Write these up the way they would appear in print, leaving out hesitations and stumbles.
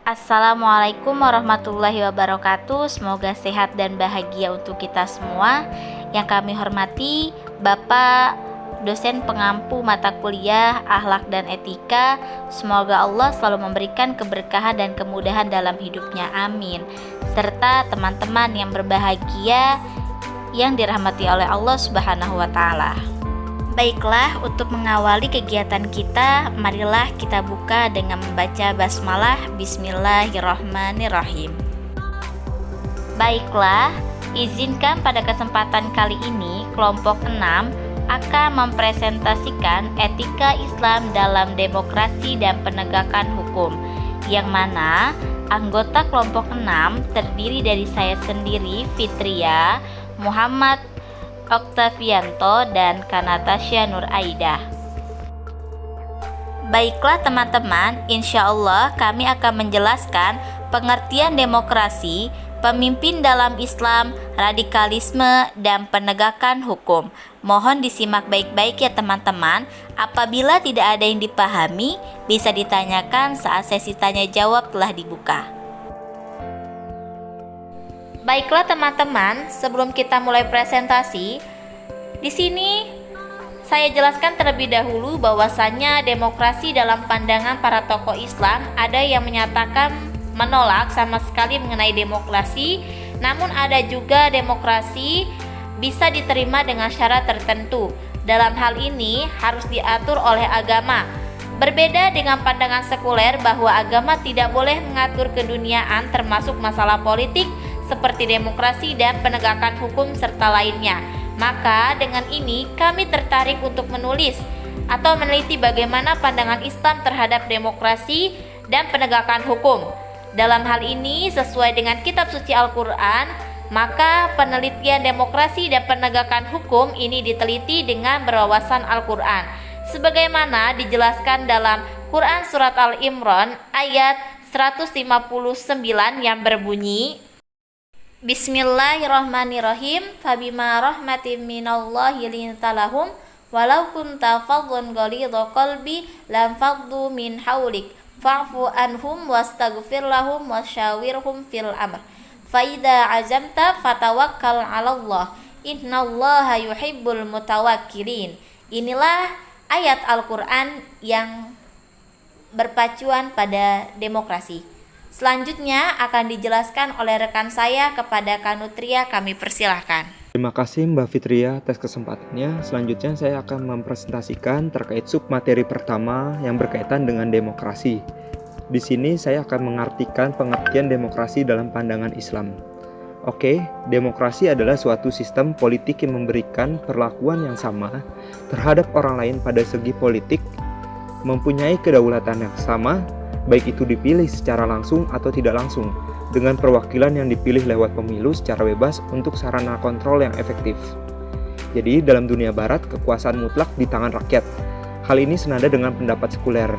Assalamualaikum warahmatullahi wabarakatuh. Semoga sehat dan bahagia untuk kita semua. Yang kami hormati Bapak dosen pengampu mata kuliah Akhlak dan Etika. Semoga Allah selalu memberikan keberkahan dan kemudahan dalam hidupnya, amin. Serta teman-teman yang berbahagia yang dirahmati oleh Allah Subhanahu wa Ta'ala. Baiklah, untuk mengawali kegiatan kita, marilah kita buka dengan membaca basmalah. Bismillahirrahmanirrahim. Baiklah, izinkan pada kesempatan kali ini kelompok 6 akan mempresentasikan etika Islam dalam demokrasi dan penegakan hukum, yang mana anggota kelompok 6 terdiri dari saya sendiri, Fitria, Muhammad Oktavianto, dan Kanatasya Nur Aidah. Baiklah teman-teman, insya Allah kami akan menjelaskan pengertian demokrasi, pemimpin dalam Islam, radikalisme, dan penegakan hukum. Mohon disimak baik-baik ya teman-teman. Apabila tidak ada yang dipahami, bisa ditanyakan saat sesi tanya jawab telah dibuka. Baiklah teman-teman, sebelum kita mulai presentasi, di sini saya jelaskan terlebih dahulu bahwasannya demokrasi dalam pandangan para tokoh Islam ada yang menyatakan menolak sama sekali mengenai demokrasi, namun ada juga demokrasi bisa diterima dengan syarat tertentu. Dalam hal ini harus diatur oleh agama. Berbeda dengan pandangan sekuler bahwa agama tidak boleh mengatur keduniaan termasuk masalah politik seperti demokrasi dan penegakan hukum serta lainnya. Maka dengan ini kami tertarik untuk menulis atau meneliti bagaimana pandangan Islam terhadap demokrasi dan penegakan hukum. Dalam hal ini sesuai dengan kitab suci Al-Quran, maka penelitian demokrasi dan penegakan hukum ini diteliti dengan berwawasan Al-Quran, sebagaimana dijelaskan dalam Quran Surat Al-Imran ayat 159 yang berbunyi, Bismillahirrahmanirrahim. Fabima rahmatin minallahi linta lahum walau kunta fadhlan ghalidha qalbi lam faddu min hawlik fa'fu anhum wastaghfir lahum wasyawirhum fil amr fa idza azamta fatawakkal 'alallah innallaha yuhibbul mutawakkilin. Inilah ayat Al-Qur'an yang berpacuan pada demokrasi. Selanjutnya akan dijelaskan oleh rekan saya kepada Kanutria, kami persilahkan. Terima kasih Mbak Fitria atas kesempatannya. Selanjutnya saya akan mempresentasikan terkait submateri pertama yang berkaitan dengan demokrasi. Di sini saya akan mengartikan pengertian demokrasi dalam pandangan Islam. Oke, demokrasi adalah suatu sistem politik yang memberikan perlakuan yang sama terhadap orang lain pada segi politik, mempunyai kedaulatan yang sama, baik itu dipilih secara langsung atau tidak langsung, dengan perwakilan yang dipilih lewat pemilu secara bebas untuk sarana kontrol yang efektif. Jadi dalam dunia barat, kekuasaan mutlak di tangan rakyat. Hal ini senada dengan pendapat sekuler.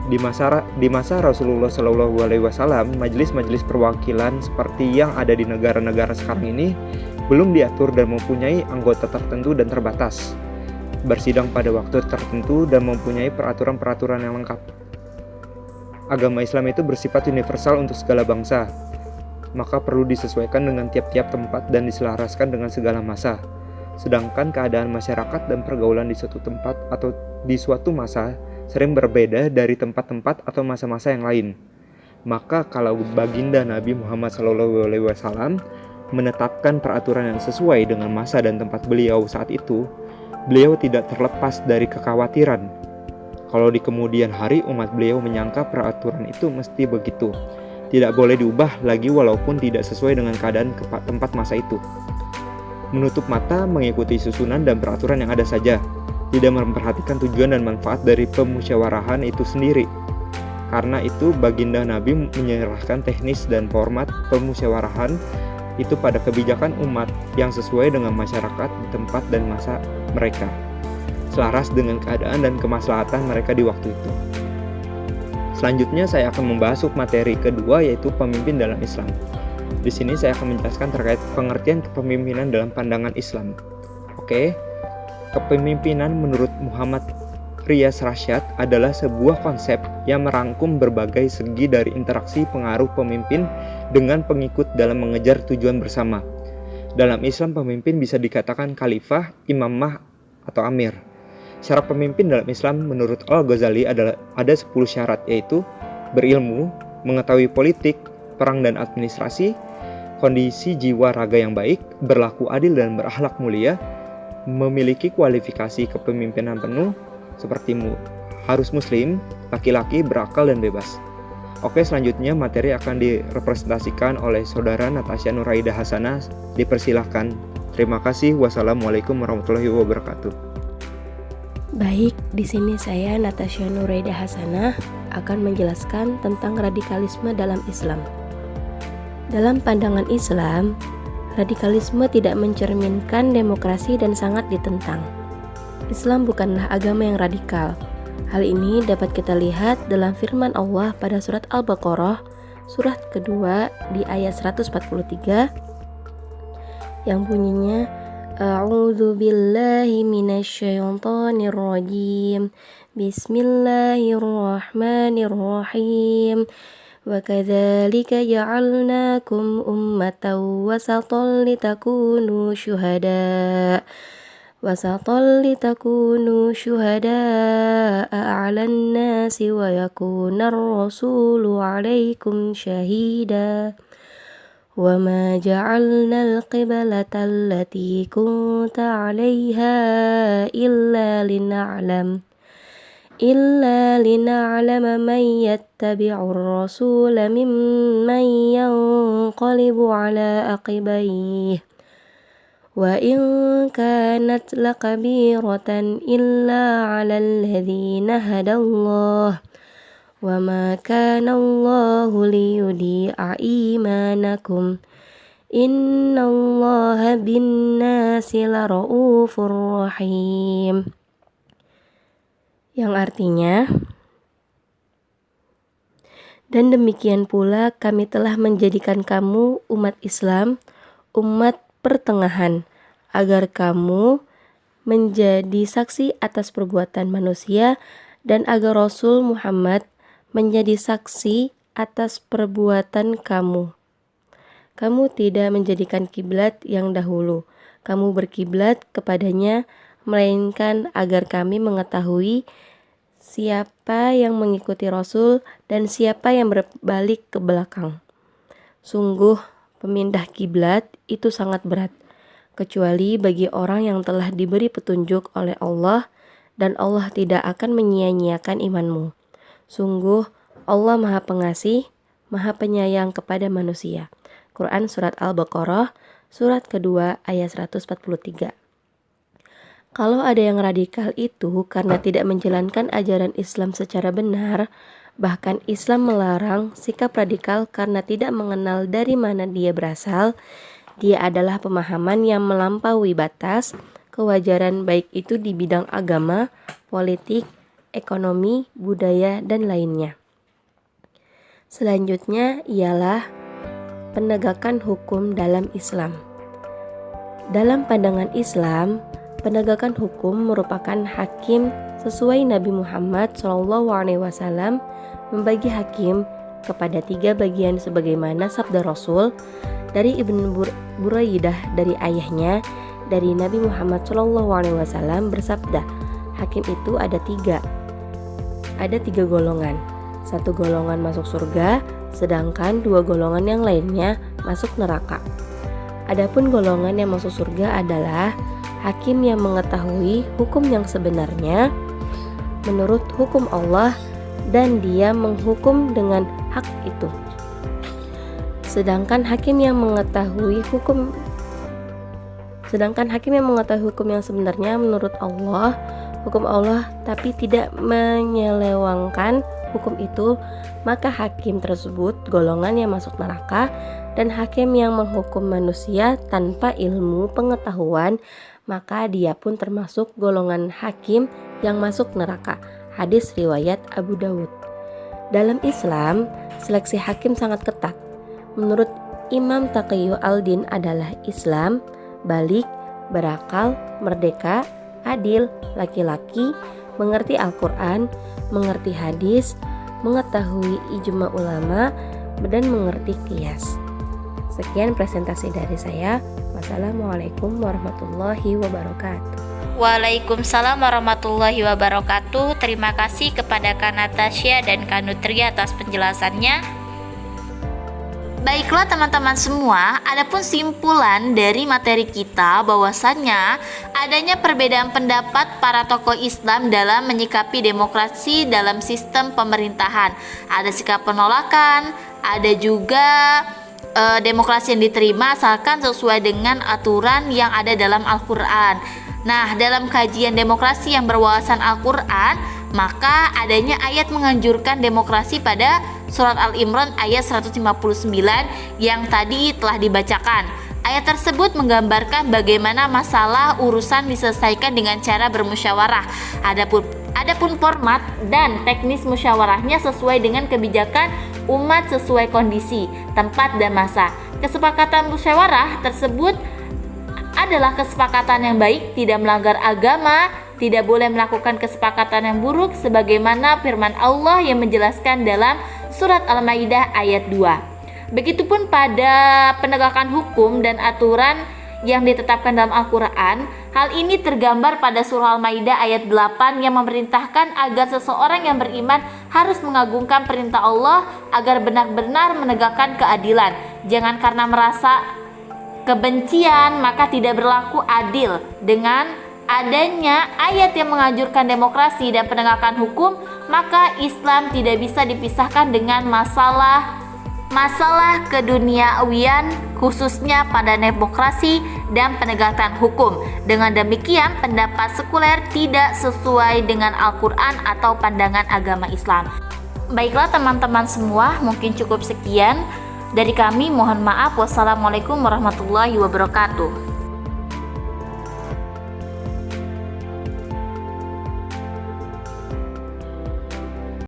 Di masa Rasulullah SAW, majelis-majelis perwakilan seperti yang ada di negara-negara sekarang ini belum diatur dan mempunyai anggota tertentu dan terbatas, bersidang pada waktu tertentu dan mempunyai peraturan-peraturan yang lengkap. Agama Islam itu bersifat universal untuk segala bangsa, maka perlu disesuaikan dengan tiap-tiap tempat dan diselaraskan dengan segala masa. Sedangkan keadaan masyarakat dan pergaulan di suatu tempat atau di suatu masa sering berbeda dari tempat-tempat atau masa-masa yang lain. Maka kalau baginda Nabi Muhammad SAW menetapkan peraturan yang sesuai dengan masa dan tempat beliau saat itu, beliau tidak terlepas dari kekhawatiran kalau di kemudian hari umat beliau menyangka peraturan itu mesti begitu, tidak boleh diubah lagi walaupun tidak sesuai dengan keadaan tempat masa itu. Menutup mata mengikuti susunan dan peraturan yang ada saja, tidak memperhatikan tujuan dan manfaat dari pemusyawarahan itu sendiri. Karena itu baginda Nabi menyerahkan teknis dan format pemusyawarahan itu pada kebijakan umat yang sesuai dengan masyarakat, tempat dan masa mereka, selaras dengan keadaan dan kemaslahatan mereka di waktu itu. Selanjutnya saya akan membahas submateri kedua, yaitu pemimpin dalam Islam. Di sini saya akan menjelaskan terkait pengertian kepemimpinan dalam pandangan Islam. Oke, kepemimpinan menurut Muhammad Rias Rashad adalah sebuah konsep yang merangkum berbagai segi dari interaksi pengaruh pemimpin dengan pengikut dalam mengejar tujuan bersama. Dalam Islam, pemimpin bisa dikatakan khalifah, imamah, atau amir. Syarat pemimpin dalam Islam menurut Al-Ghazali adalah ada 10 syarat, yaitu berilmu, mengetahui politik, perang dan administrasi, kondisi jiwa raga yang baik, berlaku adil dan berakhlak mulia, memiliki kualifikasi kepemimpinan penuh, seperti harus muslim, laki-laki, berakal dan bebas. Oke, selanjutnya materi akan direpresentasikan oleh Saudara Natasha Nuraidah Hasanah. Dipersilahkan. Terima kasih. Wassalamualaikum warahmatullahi wabarakatuh. Baik, di sini saya Natasha Nuraidah Hasanah akan menjelaskan tentang radikalisme dalam Islam. Dalam pandangan Islam, radikalisme tidak mencerminkan demokrasi dan sangat ditentang. Islam bukanlah agama yang radikal. Hal ini dapat kita lihat dalam firman Allah pada surat Al-Baqarah, surat kedua di ayat 143 yang bunyinya A'udzu billahi minasyaitonir rajim. Bismillahirrahmanirrahim. Wa kadzalika ja'alnakum ummatan wasatan litakunu syuhada'a 'alan nasi wa yakunar rasulu 'alaikum syahida. Wa ma ja'alnal qiblata allati kunta 'alaiha illa lina'lama man yattabi'ur rasula mimman yanqalibu 'ala aqibaihi. Wa in kanat lakabiratan illa 'alal ladzina hadallah. Wa ma kana Allahu liyudi'a imanakum. Innallaha bin-nasi laraufur rahim. Yang artinya, dan demikian pula kami telah menjadikan kamu umat Islam, umat pertengahan, agar kamu menjadi saksi atas perbuatan manusia dan agar Rasul Muhammad menjadi saksi atas perbuatan kamu. Kamu tidak menjadikan kiblat yang dahulu, kamu berkiblat kepadanya, melainkan agar kami mengetahui siapa yang mengikuti Rasul dan siapa yang berbalik ke belakang. Sungguh, pemindah kiblat itu sangat berat, kecuali bagi orang yang telah diberi petunjuk oleh Allah, dan Allah tidak akan menyia-nyiakan imanmu. Sungguh, Allah Maha Pengasih, Maha Penyayang kepada manusia. Quran Surat Al-Baqarah, surat kedua ayat 143. Kalau ada yang radikal itu karena tidak menjalankan ajaran Islam secara benar, bahkan Islam melarang sikap radikal karena tidak mengenal dari mana dia berasal, dia adalah pemahaman yang melampaui batas kewajaran baik itu di bidang agama, politik, ekonomi, budaya, dan lainnya. Selanjutnya ialah penegakan hukum dalam Islam. Dalam pandangan Islam, penegakan hukum merupakan hakim sesuai Nabi Muhammad SAW membagi hakim kepada 3 bagian sebagaimana sabda Rasul dari Ibnu Buraidah dari ayahnya dari Nabi Muhammad SAW bersabda, hakim itu ada 3 golongan. 1 golongan masuk surga, sedangkan 2 golongan yang lainnya masuk neraka. Adapun golongan yang masuk surga adalah hakim yang mengetahui hukum yang sebenarnya menurut hukum Allah dan dia menghukum dengan hak itu. Sedangkan hakim yang mengetahui hukum yang sebenarnya menurut hukum Allah tapi tidak menyelewengkan hukum itu, maka hakim tersebut golongan yang masuk neraka, dan hakim yang menghukum manusia tanpa ilmu pengetahuan, maka dia pun termasuk golongan hakim yang masuk neraka. Hadis riwayat Abu Dawud. Dalam Islam, seleksi hakim sangat ketat. Menurut Imam Taqiyyu al-Din adalah Islam, balik, berakal, merdeka, adil, laki-laki, mengerti Al-Quran, mengerti hadis, mengetahui ijma ulama, dan mengerti qiyas. Sekian presentasi dari saya. Wassalamualaikum warahmatullahi wabarakatuh. Waalaikumsalam warahmatullahi wabarakatuh. Terima kasih kepada Kak Natasha dan Kak Nutri atas penjelasannya. Baiklah teman-teman semua, adapun simpulan dari materi kita bahwasannya adanya perbedaan pendapat para tokoh Islam dalam menyikapi demokrasi dalam sistem pemerintahan. Ada sikap penolakan, ada juga demokrasi yang diterima asalkan sesuai dengan aturan yang ada dalam Al-Quran. Nah, dalam kajian demokrasi yang berwawasan Al-Quran, maka adanya ayat menganjurkan demokrasi pada surat Al-Imran ayat 159 yang tadi telah dibacakan. Ayat tersebut menggambarkan bagaimana masalah urusan diselesaikan dengan cara bermusyawarah. Adapun format dan teknis musyawarahnya sesuai dengan kebijakan umat sesuai kondisi, tempat, dan masa. Kesepakatan musyawarah tersebut adalah kesepakatan yang baik, tidak melanggar agama, tidak boleh melakukan kesepakatan yang buruk sebagaimana firman Allah yang menjelaskan dalam surat Al-Maidah ayat 2. Begitupun pada penegakan hukum dan aturan yang ditetapkan dalam Al-Quran. Hal ini tergambar pada surah Al-Maidah ayat 8 yang memerintahkan agar seseorang yang beriman harus mengagungkan perintah Allah agar benar-benar menegakkan keadilan. Jangan karena merasa kebencian maka tidak berlaku adil. Dengan adanya ayat yang menganjurkan demokrasi dan penegakan hukum, maka Islam tidak bisa dipisahkan dengan masalah keduniawian, khususnya pada demokrasi dan penegakan hukum. Dengan demikian, pendapat sekuler tidak sesuai dengan Al-Quran atau pandangan agama Islam. Baiklah teman-teman semua, mungkin cukup sekian dari kami. Mohon maaf. Wassalamualaikum warahmatullahi wabarakatuh.